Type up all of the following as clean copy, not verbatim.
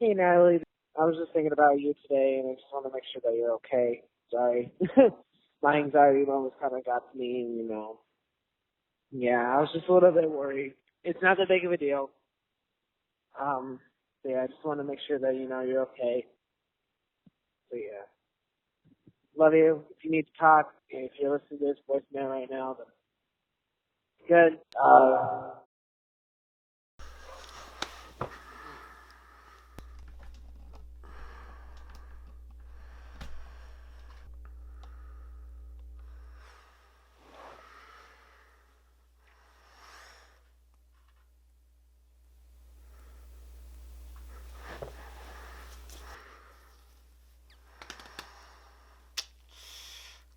Hey Natalie, I was just thinking about you today, and I just want to make sure that you're okay. Sorry, my anxiety moments kind of got to me, and yeah, I was just a little bit worried. It's not that big of a deal. Um, so yeah, I just want to make sure that you're okay. So yeah, love you. If you need to talk, if you're listening to this voicemail right now, then good.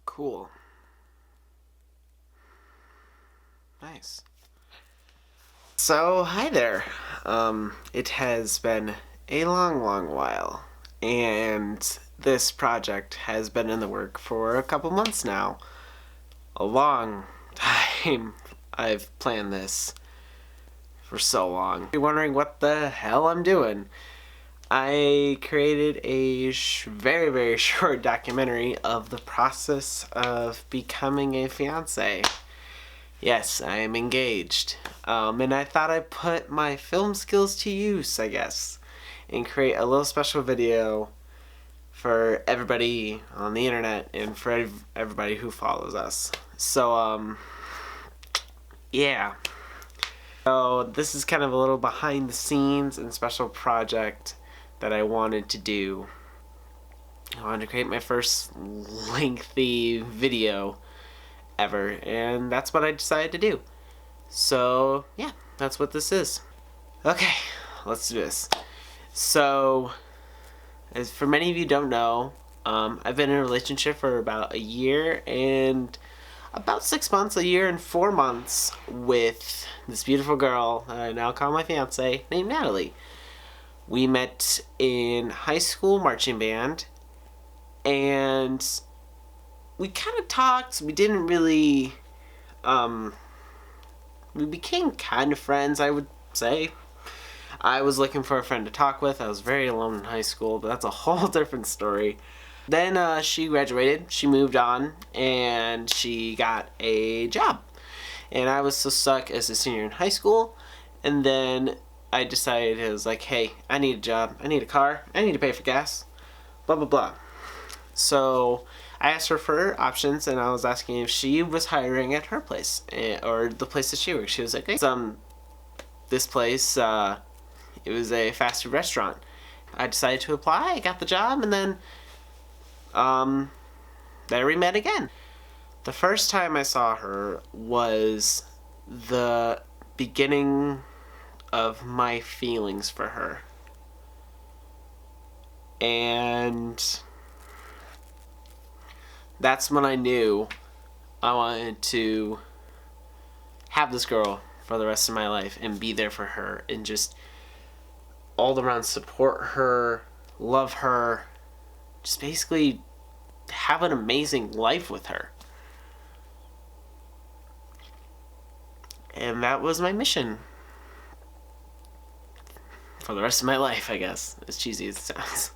Cool. Nice. So, hi there. It has been a long, long while, and this project has been in the work for a couple months now. A long time. I've planned this for so long. You're wondering what the hell I'm doing. I created a very, very short documentary of the process of becoming a fiance. Yes, I am engaged. And I thought I'd put my film skills to use, I guess, and create a little special video for everybody on the internet and for everybody who follows us. So, yeah. So, this is kind of a little behind the scenes and special project that I wanted to do. I wanted to create my first lengthy video ever, and that's what I decided to do. So, yeah, that's what this is. Okay, let's do this. So, as for many of you don't know, I've been in a relationship for about a year and about 6 months, a year and 4 months with this beautiful girl I now call my fiance named Natalie. We met in high school marching band and we kind of talked. We didn't really, we became kind of friends, I would say. I was looking for a friend to talk with. I was very alone in high school, but that's a whole different story. Then she graduated, she moved on, and she got a job. And I was still stuck as a senior in high school. And then I decided, it was like, hey, I need a job, I need a car, I need to pay for gas, blah, blah, blah. So I asked her for options, and I was asking if she was hiring at her place or the place that she works. She was like, hey, this place, it was a fast food restaurant. I decided to apply. I got the job, and then there we met again. The first time I saw her was the beginning of my feelings for her. And that's when I knew I wanted to have this girl for the rest of my life and be there for her and just all around support her, love her, just basically have an amazing life with her. And that was my mission for the rest of my life, I guess, as cheesy as it sounds.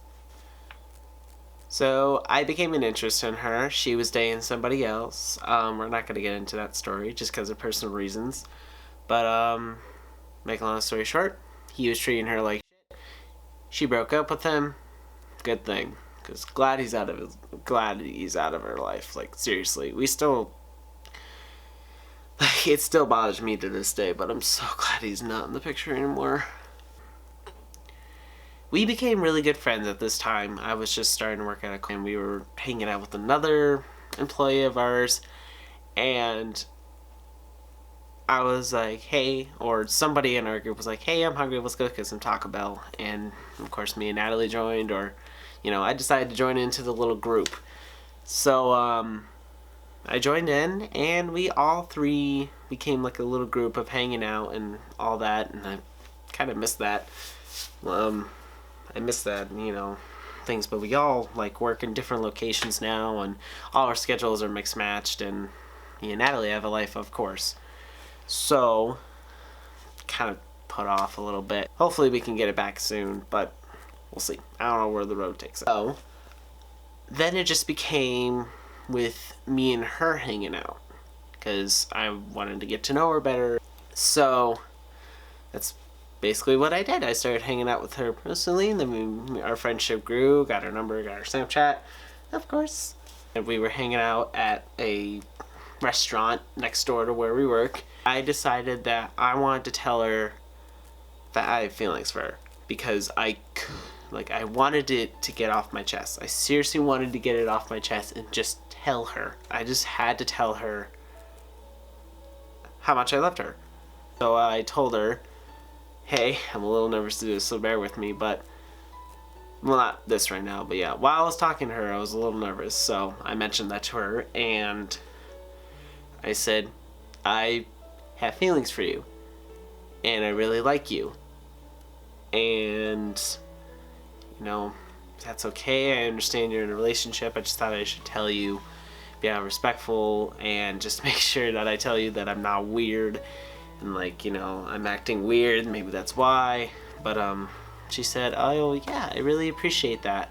So I became an interest in her. She was dating somebody else. We're not going to get into that story just because of personal reasons. But make a long story short, he was treating her like shit. She broke up with him. Good thing, because glad he's out of her life. Like seriously, we still. Like, it still bothers me to this day, but I'm so glad he's not in the picture anymore. We became really good friends at this time. I was just starting to work at a and we were hanging out with another employee of ours, and I was like, hey, or somebody in our group was like, hey, I'm hungry, let's go get some Taco Bell. And of course, me and Natalie joined, or, I decided to join into the little group. So, I joined in, and we all three became like a little group of hanging out and all that, and I kind of missed that. I miss that, things, but we all like work in different locations now, and all our schedules are mixed matched, and me and Natalie have a life, of course. So, kind of put off a little bit. Hopefully, we can get it back soon, but we'll see. I don't know where the road takes us. So then it just became with me and her hanging out because I wanted to get to know her better. So that's basically what I did. I started hanging out with her personally, and then our friendship grew, got her number, got her Snapchat, of course. And we were hanging out at a restaurant next door to where we work. I decided that I wanted to tell her that I have feelings for her because I wanted it to get off my chest. I seriously wanted to get it off my chest and just tell her. I just had to tell her how much I loved her. So I told her, hey, I'm a little nervous to do this, so bear with me, but, well, not this right now, but yeah, while I was talking to her, I was a little nervous, so I mentioned that to her, and I said, I have feelings for you, and I really like you, and, you know, that's okay, I understand you're in a relationship, I just thought I should tell you, be respectful, and just make sure that I tell you that I'm not weird, and like, you know, I'm acting weird, maybe that's why, but she said, oh yeah, I really appreciate that.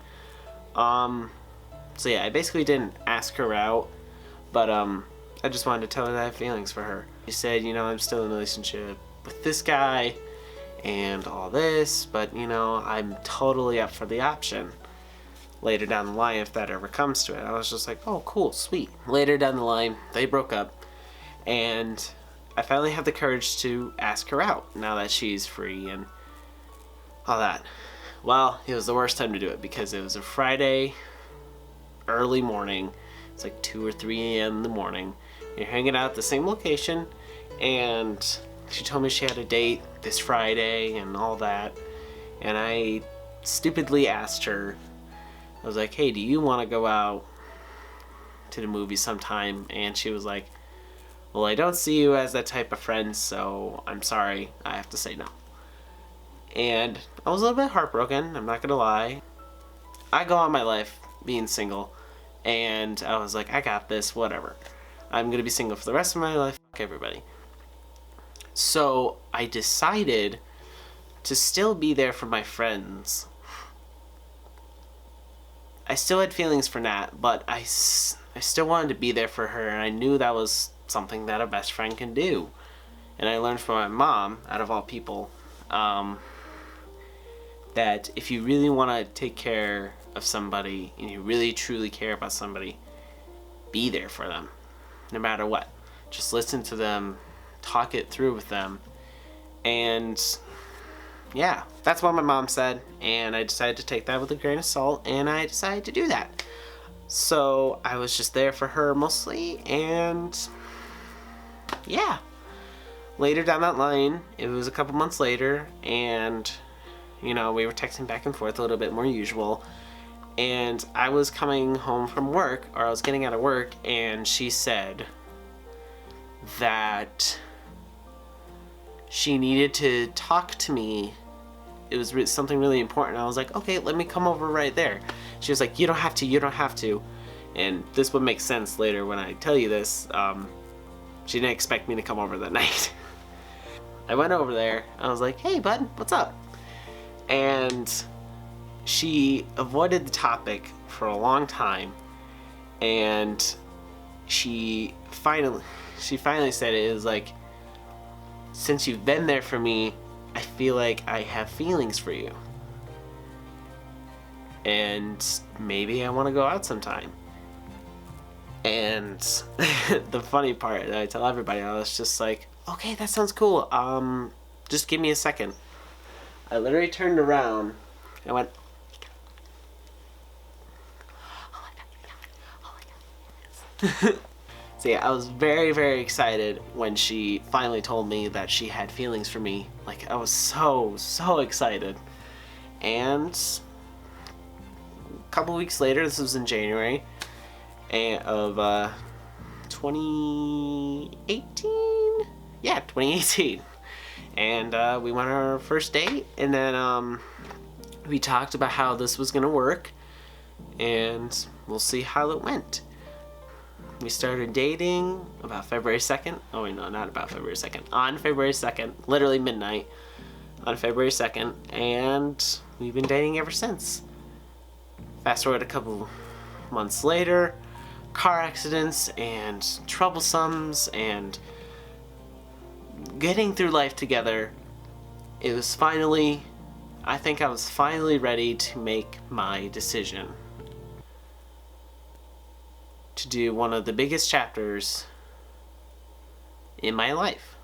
So yeah, I basically didn't ask her out, but I just wanted to tell her that I have feelings for her. She said, you know, I'm still in a relationship with this guy and all this, but you know, I'm totally up for the option later down the line if that ever comes to it. I was just like, oh cool, sweet. Later down the line, they broke up, and I finally have the courage to ask her out now that she's free and all that. Well, it was the worst time to do it because it was a Friday, early morning. It's like 2 or 3 a.m. in the morning. You're hanging out at the same location, and she told me she had a date this Friday and all that. And I stupidly asked her, I was like, hey, do you want to go out to the movies sometime? And she was like, well, I don't see you as that type of friend, so I'm sorry, I have to say no. And I was a little bit heartbroken, I'm not gonna lie. I go on my life being single, and I was like, I got this, whatever. I'm gonna be single for the rest of my life, fuck everybody. So I decided to still be there for my friends. I still had feelings for Nat, but I still wanted to be there for her, and I knew that was something that a best friend can do. And I learned from my mom, out of all people, that if you really want to take care of somebody and you really truly care about somebody, be there for them, no matter what. Just listen to them, talk it through with them, and yeah, that's what my mom said, and I decided to take that with a grain of salt, and I decided to do that. So I was just there for her mostly, and yeah. Later down that line, it was a couple months later, and you know, we were texting back and forth a little bit more usual, and I was coming home from work, or I was getting out of work, and she said that she needed to talk to me. It was something really important. I was like, okay, let me come over right there. She was like, you don't have to. And this would make sense later when I tell you this. She didn't expect me to come over that night. I went over there. I was like, hey, bud, what's up? And she avoided the topic for a long time. And she finally said it was like, since you've been there for me, I feel like I have feelings for you. And maybe I want to go out sometime. And the funny part that I tell everybody, I was just like, okay, that sounds cool. Just give me a second. I literally turned around and went, oh my god. So yeah, I was very, very excited when she finally told me that she had feelings for me. Like, I was so excited. And a couple weeks later, this was in January of 2018? Yeah, 2018. And we went on our first date, and then we talked about how this was gonna work, and we'll see how it went. We started dating about February 2nd. Oh wait, no, not about February 2nd. On February 2nd, literally midnight. on February 2nd, and we've been dating ever since. Fast forward a couple months later, car accidents and troublesomes and getting through life together. It was finally, I think I was finally ready to make my decision to do one of the biggest chapters in my life.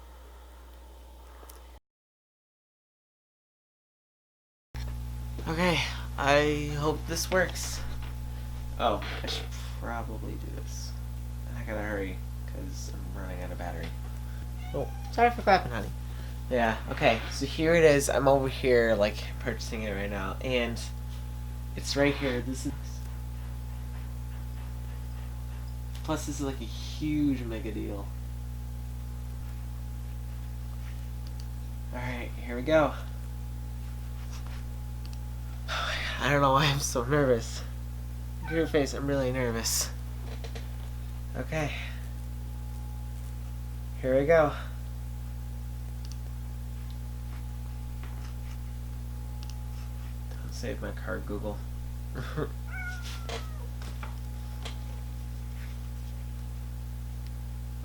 Okay, I hope this works. Oh, I should probably do this. I gotta hurry, because I'm running out of battery. Oh, sorry for clapping, honey. Yeah, okay, so here it is. I'm over here, like, purchasing it right now, and it's right here. This is... Plus, this is like a huge mega deal. Alright, here we go. I don't know why I'm so nervous. Look at your face, I'm really nervous. Okay. Here we go. Don't save my card, Google.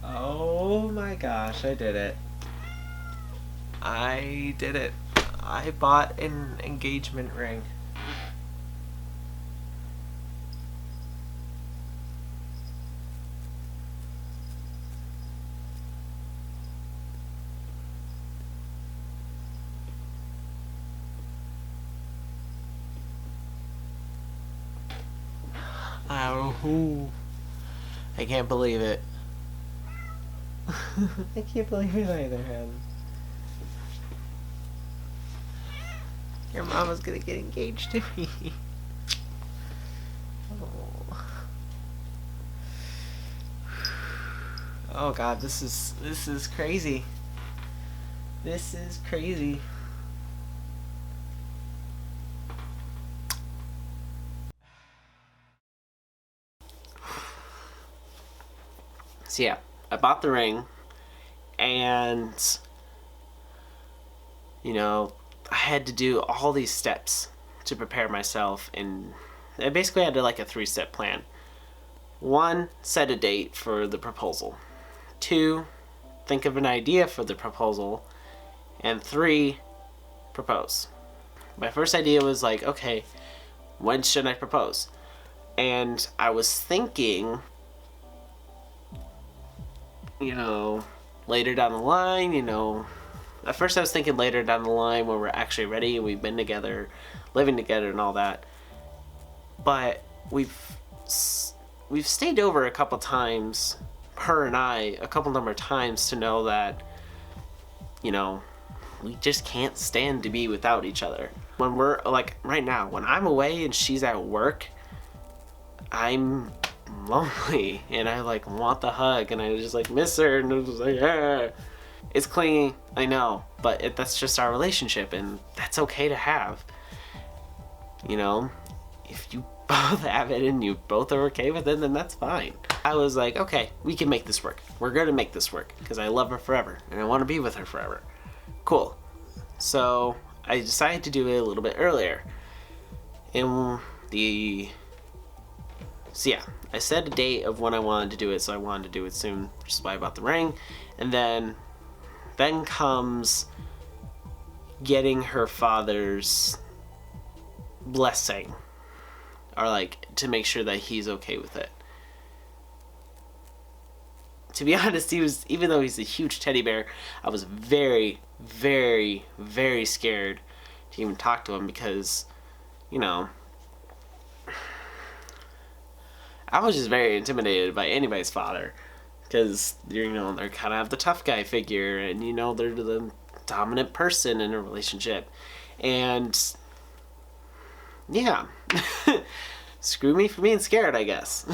Oh my gosh, I did it. I did it. I bought an engagement ring. Oh, I can't believe it. I can't believe it either, hon. Your mama's gonna get engaged to me. Oh. Oh god, this is crazy. This is crazy. So yeah, I bought the ring, and you know, I had to do all these steps to prepare myself, and I basically had to like a 3-step plan. 1, set a date for the proposal. 2, think of an idea for the proposal. And 3, propose. My first idea was like, okay, when should I propose? And I was thinking, you know, later down the line, you know, at first I was thinking later down the line when we're actually ready and we've been together, living together and all that. But we've stayed over a couple times, her and I, a couple number of times to know that, you know, we just can't stand to be without each other. When we're, like, right now, when I'm away and she's at work, I'm lonely and I, like, want the hug and I just, like, miss her and I'm just like, yeah. It's clingy, I know, but that's just our relationship, and that's okay to have. You know, if you both have it and you both are okay with it, then that's fine. I was like, okay, we can make this work. We're gonna make this work, because I love her forever, and I want to be with her forever. Cool. So, I decided to do it a little bit earlier. So yeah, I set a date of when I wanted to do it, so I wanted to do it soon, which is why I bought the ring. And then comes getting her father's blessing, or like to make sure that he's okay with it. To be honest, even though he's a huge teddy bear, I was very, very, very scared to even talk to him because, you know, I was just very intimidated by anybody's father. Because, you know, they're kind of have the tough guy figure, and, you know, they're the dominant person in a relationship. And, yeah. Screw me for being scared, I guess.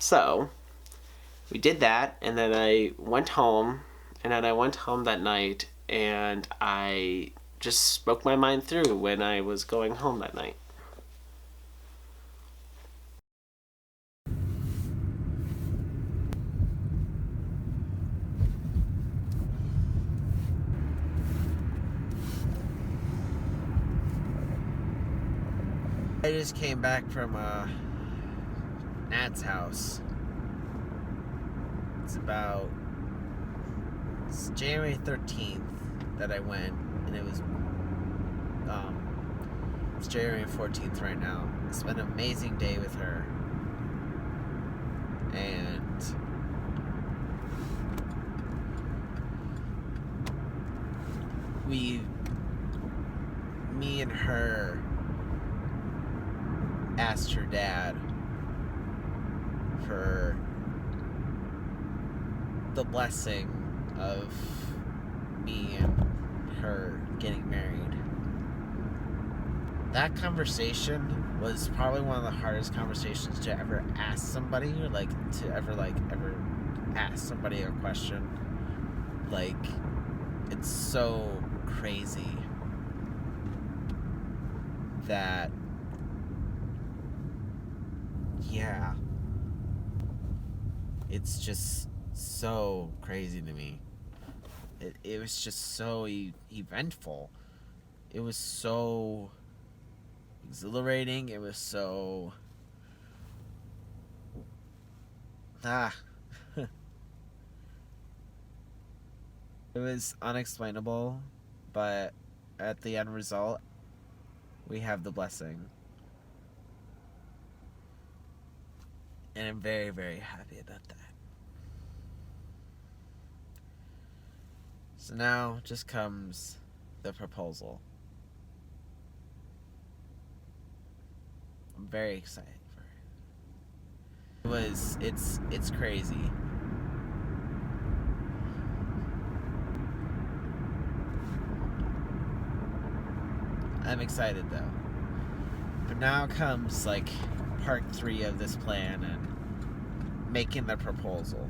So, we did that, and then I went home, that night, and I just spoke my mind through when I was going home that night. I just came back from Nat's house. It's January 13th that I went, and it's January 14th right now. It's been an amazing day with her, and me and her asked her dad for the blessing of me and her getting married. That conversation was probably one of the hardest conversations to ever ask somebody, to ever ask somebody a question. It's so crazy that, yeah, it's just so crazy to me. It was just so eventful. It was so exhilarating. It was so it was unexplainable, but at the end result, we have the blessing. And I'm very, very happy about that. So now just comes the proposal. I'm very excited for it. It's crazy. I'm excited though. But now comes part 3 of this plan and making the proposal.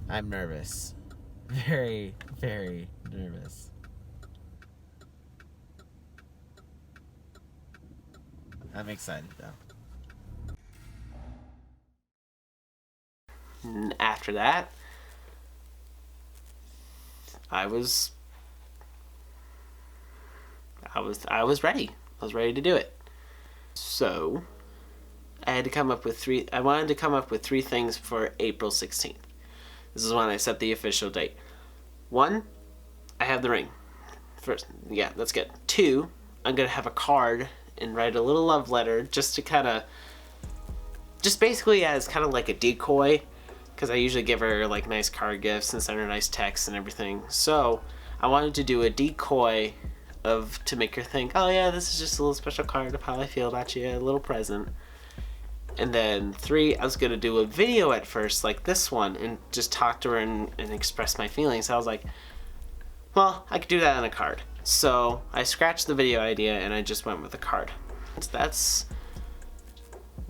I'm nervous. Very, very nervous. I'm excited though. And after that, I was ready. I was ready to do it. So I wanted to come up with 3 things for April 16th. This is when I set the official date. 1, I have the ring. First, yeah, that's good. 2, I'm going to have a card and write a little love letter just basically as kind of like a decoy, because I usually give her nice card gifts and send her nice texts and everything. So I wanted to do a decoy to make her think, oh yeah, this is just a little special card of how I feel about you, a little present. And then 3, I was going to do a video at first, like this one, and just talk to her and express my feelings. I was like, well, I could do that on a card. So I scratched the video idea and I just went with a card. So that's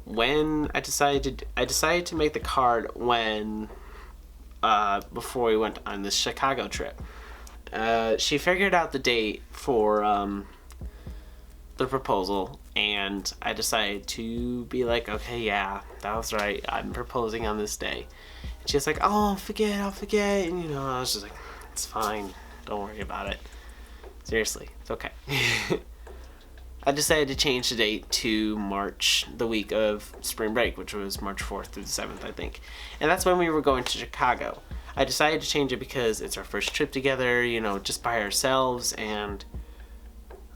when I decided to make the card before we went on this Chicago trip. She figured out the date for the proposal, and I decided to be like, okay, yeah, that was right, I'm proposing on this day. And she was like, oh, I'll forget, and I was just like, it's fine, don't worry about it. Seriously, it's okay. I decided to change the date to March, the week of spring break, which was March 4th through the 7th, I think. And that's when we were going to Chicago. I decided to change it because it's our first trip together, just by ourselves, and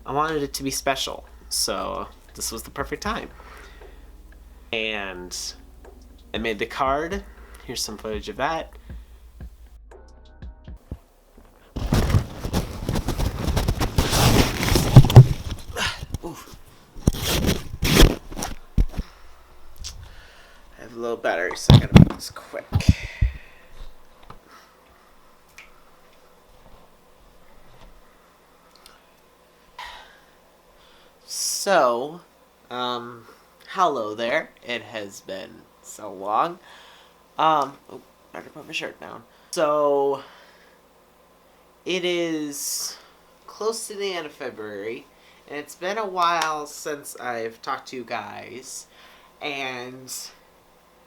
I wanted it to be special. So this was the perfect time. And I made the card. Here's some footage of that. Oof. I have a little battery, so I gotta make this quick. So, hello there. It has been so long. Better put my shirt down. So, it is close to the end of February, and it's been a while since I've talked to you guys, and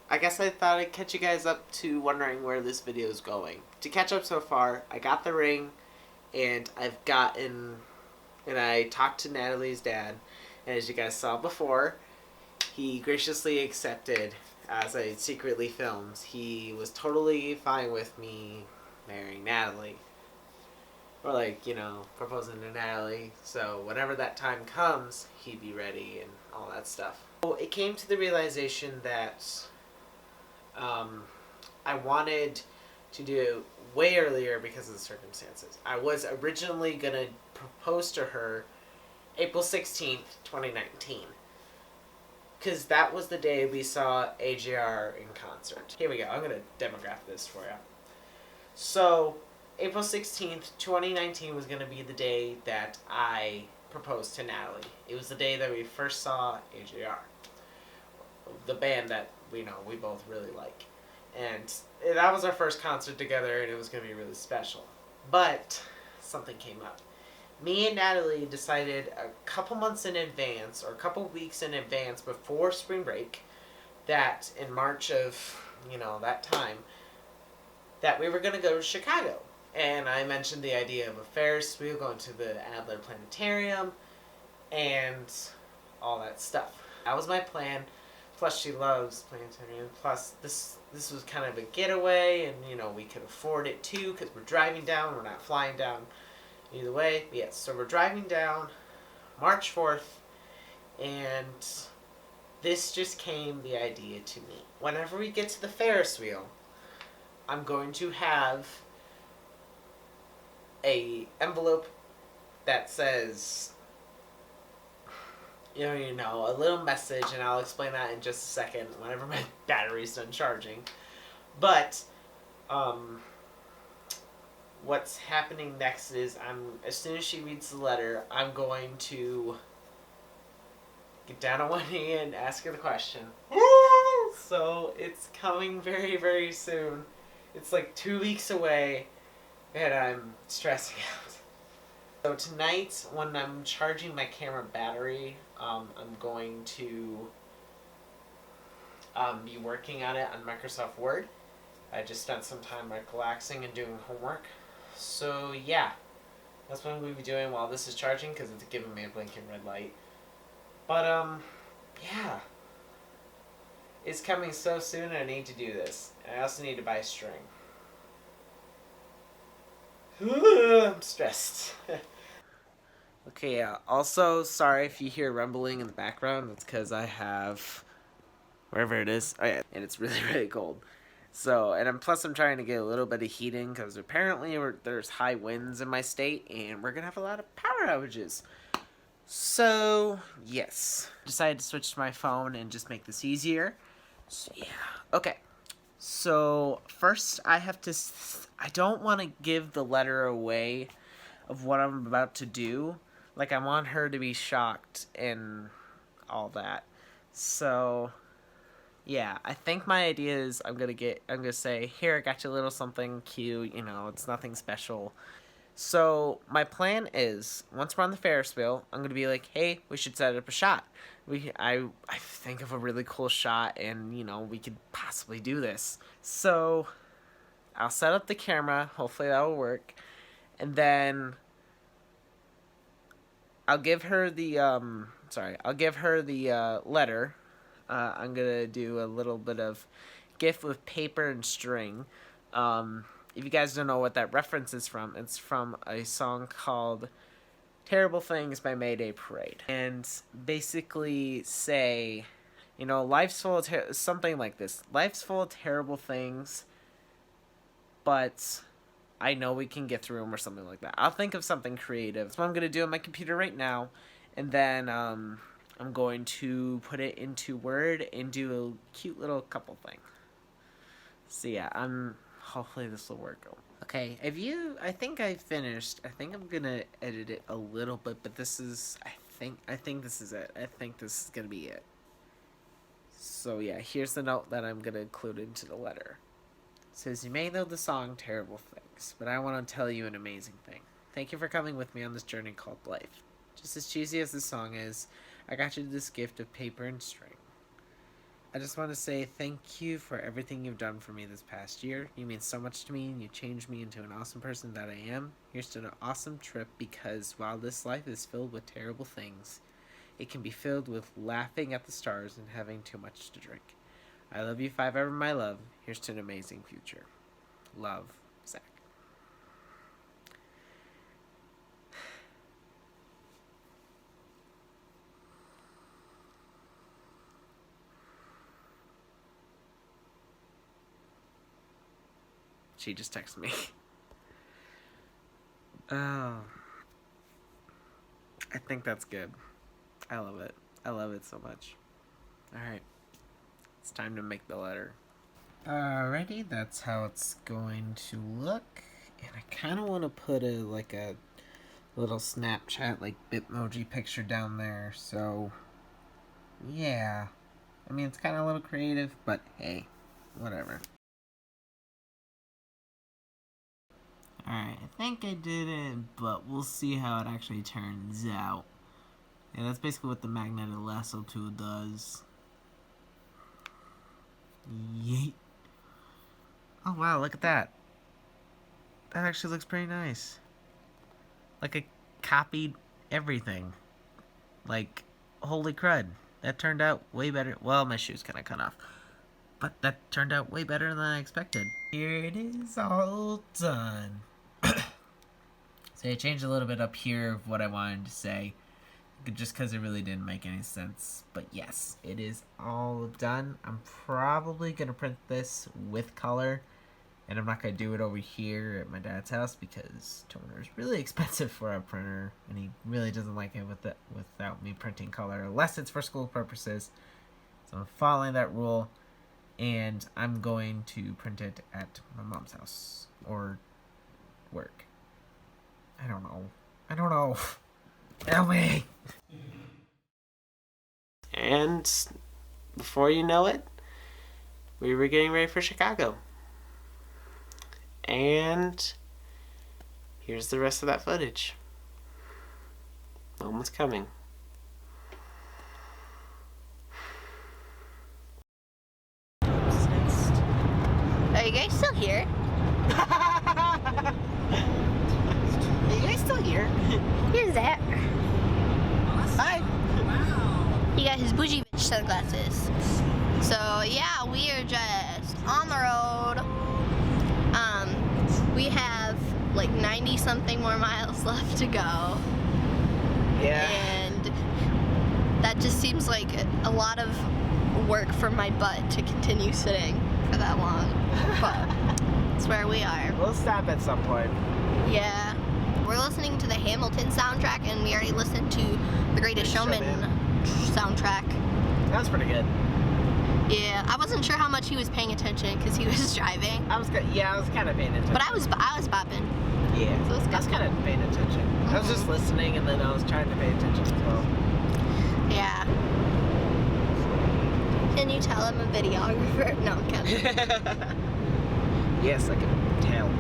I guess I thought I'd catch you guys up to wondering where this video is going. To catch up so far, I got the ring, and I've gotten and I talked to Natalie's dad, and as you guys saw before, he graciously accepted as I secretly filmed. He was totally fine with me marrying Natalie. Or, like, proposing to Natalie. So, whenever that time comes, he'd be ready and all that stuff. So, it came to the realization that I wanted to do it way earlier because of the circumstances. I was originally going to propose to her April 16th, 2019. Because that was the day we saw AJR in concert. Here we go. I'm going to demograph this for you. So, April 16th, 2019 was going to be the day that I proposed to Natalie. It was the day that we first saw AJR, the band that we both really like. And that was our first concert together, and it was going to be really special. But something came up. Me and Natalie decided a couple months in advance, or a couple weeks in advance before spring break, that in March of, that time, that we were going to go to Chicago. And I mentioned the idea of a Ferris wheel, going to the Adler Planetarium, and all that stuff. That was my plan. Plus, she loves planetarium. Plus, this was kind of a getaway, and we could afford it too because we're driving down. We're not flying down. Either way, yes. So we're driving down March 4th, and this just came the idea to me. Whenever we get to the Ferris wheel, I'm going to have a envelope that says, a little message, and I'll explain that in just a second whenever my battery's done charging. But, what's happening next is as soon as she reads the letter, I'm going to get down on one knee and ask her the question. So it's coming very, very soon. It's like 2 weeks away, and I'm stressing out. So tonight, when I'm charging my camera battery, I'm going to be working on it on Microsoft Word. I just spent some time relaxing and doing homework. So yeah, that's what I'm going to be doing while this is charging because it's giving me a blinking red light. But yeah, it's coming so soon and I need to do this. And I also need to buy a string. I'm stressed. Okay, yeah. Also, sorry if you hear rumbling in the background. That's because I have wherever it is. Oh yeah, and it's really, really cold. So, and plus I'm trying to get a little bit of heating because apparently there's high winds in my state and we're going to have a lot of power outages. So, yes. Decided to switch to my phone and just make this easier. So, yeah. Okay. So, first I don't want to give the letter away of what I'm about to do. Like, I want her to be shocked and all that. So, yeah, I think my idea is I'm gonna say, here, I got you a little something cute, it's nothing special. So, my plan is, once we're on the Ferris wheel, I'm gonna be like, hey, we should set up a shot. I think of a really cool shot, and, we could possibly do this. So, I'll set up the camera, hopefully that'll work, and then I'll give her the, letter. I'm gonna do a little bit of gift with paper and string. If you guys don't know what that reference is from, it's from a song called Terrible Things by Mayday Parade. And basically say, life's full of something like this. Life's full of terrible things, but I know we can get through them or something like that. I'll think of something creative. That's what I'm going to do on my computer right now. And then I'm going to put it into Word and do a cute little couple thing. So yeah, hopefully this will work. Okay, I think I finished. I think I'm going to edit it a little bit, but I think this is it. I think this is going to be it. So yeah, here's the note that I'm going to include into the letter. It says, you may know the song Terrible Things, but I want to tell you an amazing thing. Thank you for coming with me on this journey called life. Just as cheesy as this song is, I got you this gift of paper and string. I just want to say thank you for everything you've done for me this past year. You mean so much to me, and you changed me into an awesome person that I am. Here's to an awesome trip, because while this life is filled with terrible things, it can be filled with laughing at the stars and having too much to drink. I love you, 5 ever, my love. Here's to an amazing future. Love, Zach. She just texted me. Oh. I think that's good. I love it. I love it so much. Alright. It's time to make the letter. Alrighty, that's how it's going to look. And I kind of want to put a little Snapchat Bitmoji picture down there. So, yeah. I mean, it's kind of a little creative, but hey, whatever. Alright, I think I did it, but we'll see how it actually turns out. Yeah, that's basically what the magnetic lasso tool does. Yeet. Oh wow, look at that. That actually looks pretty nice. Like I copied everything. Like, holy crud. That turned out way better. Well, my shoe's kind of cut off. But that turned out way better than I expected. Here it is, all done. So I changed a little bit up here of what I wanted to say, just because it really didn't make any sense. But yes, it is all done. I'm probably going to print this with color, and I'm not going to do it over here at my dad's house because toner is really expensive for a printer, and he really doesn't like it without me printing color, unless it's for school purposes. So I'm following that rule, and I'm going to print it at my mom's house, or work. I don't know. Help me! And before you know it, we were getting ready for Chicago. And here's the rest of that footage. Moment's coming. Are you guys still here? Are you guys still here? Here's Zach. Hi. Wow. He got his bougie bitch sunglasses. So yeah, we are just on the road. We have like 90 something more miles left to go. Yeah. And that just seems like a lot of work for my butt to continue sitting for that long. But it's where we are. We'll stop at some point. Yeah. We're listening to the Hamilton soundtrack, and we already listened to the Greatest Showman soundtrack. That was pretty good. Yeah, I wasn't sure how much he was paying attention because he was driving. I was kind of paying attention. But I was bopping. Yeah. So it's good. I was kind of paying attention. I was just listening, and then I was trying to pay attention as well. Yeah. Can you tell I'm a videographer? No, I'm kidding. Yes, I can tell.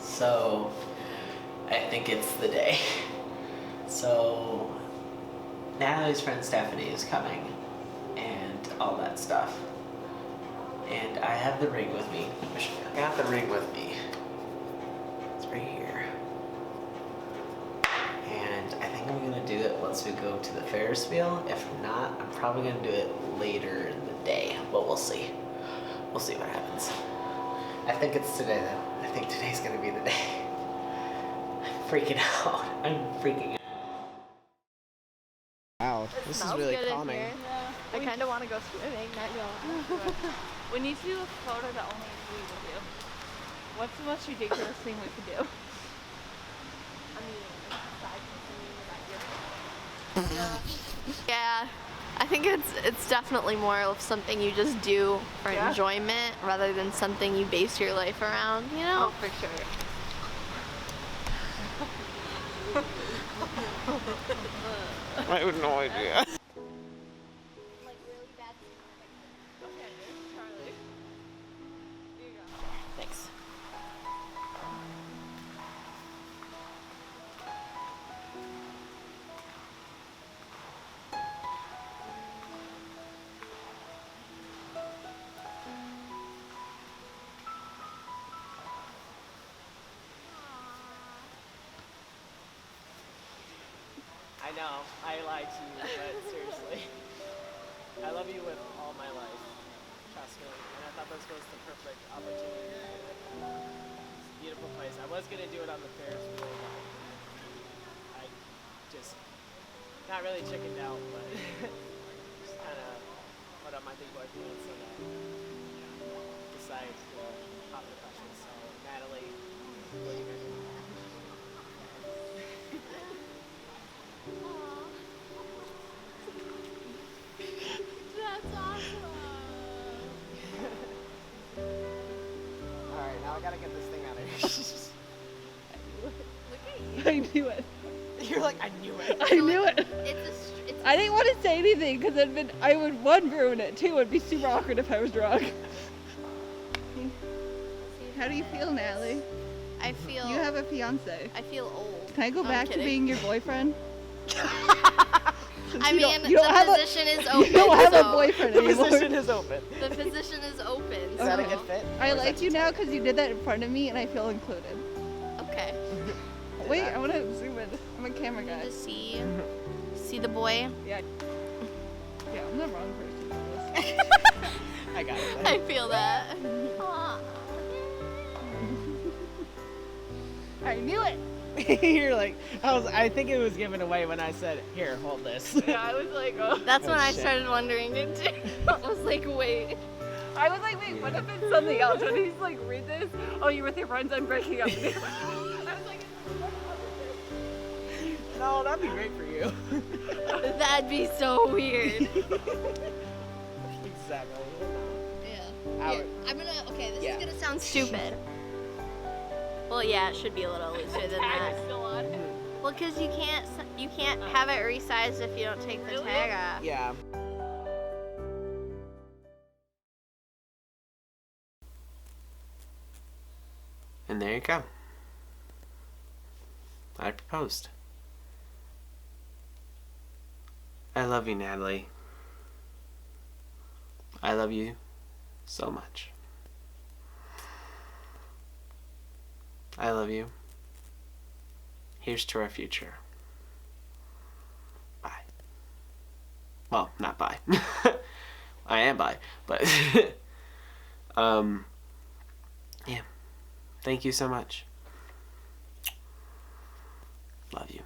So, I think it's the day. So, Natalie's friend Stephanie is coming, and all that stuff. And I have the ring with me. I got the ring with me. It's right here. And I think I'm gonna do it once we go to the Ferris wheel. If not, I'm probably gonna do it later in the day, but we'll see. We'll see what happens. I think it's today then. I think today's gonna be the day. I'm freaking out. Wow, this is really calming. Yeah. I kind of want to go swimming, not go. We need to do a photo that only we will do. What's the most ridiculous thing we could do? I mean, aside from singing about your Yeah, I think it's definitely more of something you just do for enjoyment rather than something you base your life around, you know? Oh, for sure. I have no idea. Like really bad. Okay, Charlie. I know, I lied to you, but seriously. I love you with all my life. Trust me. And I thought this was the perfect opportunity to do it. It's a beautiful place. I was going to do it on the Ferris wheel, but I just, not really chickened out, but just kind of put up my big boy pants and decided to hop the question. So, Natalie, what are you going to do? That's awesome. Alright, now I gotta get this thing out of here. Look at you. I knew it. You're like, I knew it. I knew it. It's I didn't want to say anything because I would one ruin it. Two, it'd be super awkward if I was drunk. How do you feel, Natalie? I feel. You have a fiance. I feel old. Can I go No, back I'm to kidding. being your boyfriend? I You mean, don't- you don't the have a- position is open. You don't have a so boyfriend The anymore. position is open. The position is open. Is So. that a good fit? I Or is like that you too now tight? because you did that in front of me and I feel included. Okay. Wait, I want to zoom in. I'm a camera You guy. just see the boy. Yeah. Yeah, I'm the wrong person for this. I got it. I feel that. Aw. I knew it. You're like, I think it was given away when I said, here, hold this. Yeah, I was like, oh. That's when Oh, I shit. started wondering it too. I was like, wait. I was like, wait, what if it's something else? When he's like, read this. Oh, you're with your friends. I'm breaking up with you. I was like, No, that'd be great for you. That'd be so weird. Exactly. Yeah. Out. Here, I'm gonna. Okay, this Yeah. is gonna sound stupid. Well, yeah, it should be a little looser than that. still on. Well, because you can't have it resized if you don't take the Really? tag off. Yeah. And there you go. I proposed. I love you, Natalie. I love you so much. I love you. Here's to our future. Bye. Well, not bye. I am bye, but yeah. Thank you so much. Love you.